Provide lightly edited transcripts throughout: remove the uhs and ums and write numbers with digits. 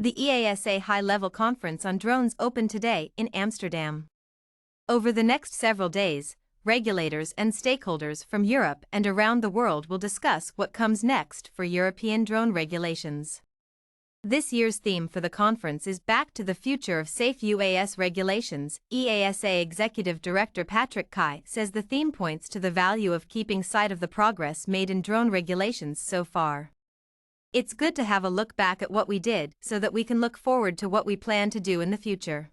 The EASA High Level Conference on Drones opened today in Amsterdam. Over the next several days, regulators and stakeholders from Europe and around the world will discuss what comes next for European drone regulations. This year's theme for the conference is Back to the Future of Safe UAS Regulations. EASA Executive Director Patrick Kai says the theme points to the value of keeping sight of the progress made in drone regulations so far. It's good to have a look back at what we did so that we can look forward to what we plan to do in the future.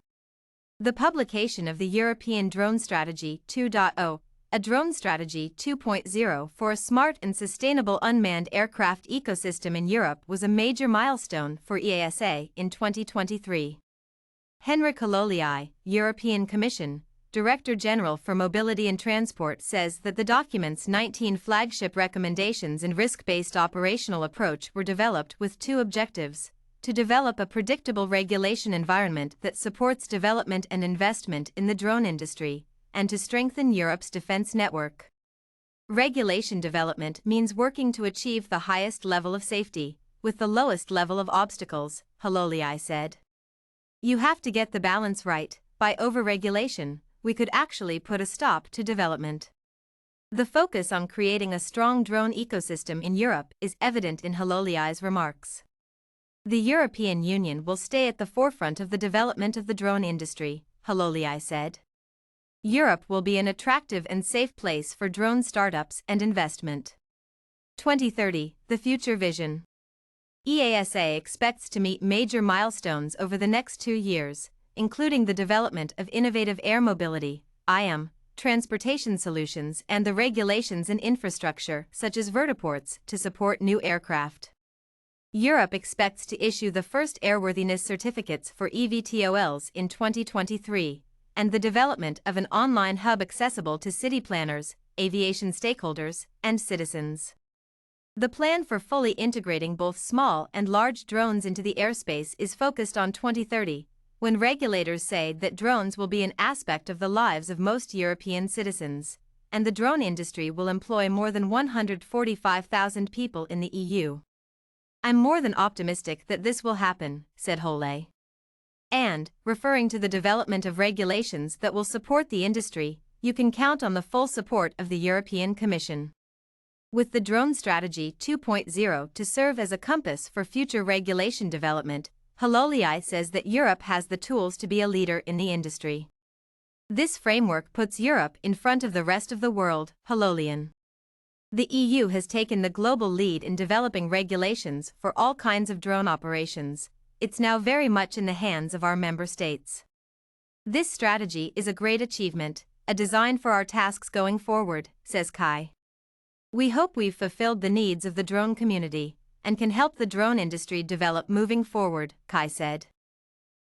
The publication of the European Drone Strategy 2.0, a Drone Strategy 2.0 for a smart and sustainable unmanned aircraft ecosystem in Europe was a major milestone for EASA in 2023. Henrik Hololii, European Commission, Director General for Mobility and Transport, says that the document's 19 flagship recommendations and risk-based operational approach were developed with two objectives: to develop a predictable regulation environment that supports development and investment in the drone industry, and to strengthen Europe's defense network. Regulation development means working to achieve the highest level of safety, with the lowest level of obstacles, Hololii said. You have to get the balance right. By overregulation, we could actually put a stop to development. The focus on creating a strong drone ecosystem in Europe is evident in Hololii's remarks. The European Union will stay at the forefront of the development of the drone industry, Hololii said. Europe will be an attractive and safe place for drone startups and investment. 2030, the future vision. EASA expects to meet major milestones over the next 2 years, including the development of innovative air mobility (IAM) transportation solutions and the regulations and infrastructure such as vertiports to support new aircraft. Europe expects to issue the first airworthiness certificates for eVTOLs in 2023, and the development of an online hub accessible to city planners, aviation stakeholders, and citizens. The plan for fully integrating both small and large drones into the airspace is focused on 2030, when regulators say that drones will be an aspect of the lives of most European citizens, and the drone industry will employ more than 145,000 people in the EU. I'm more than optimistic that this will happen, said Hololii. And, referring to the development of regulations that will support the industry, you can count on the full support of the European Commission. With the Drone Strategy 2.0 to serve as a compass for future regulation development, Hololii says that Europe has the tools to be a leader in the industry. This framework puts Europe in front of the rest of the world, Hololii. The EU has taken the global lead in developing regulations for all kinds of drone operations. It's now very much in the hands of our member states. This strategy is a great achievement, a design for our tasks going forward, says Kai. We hope we've fulfilled the needs of the drone community and can help the drone industry develop moving forward, Kai said.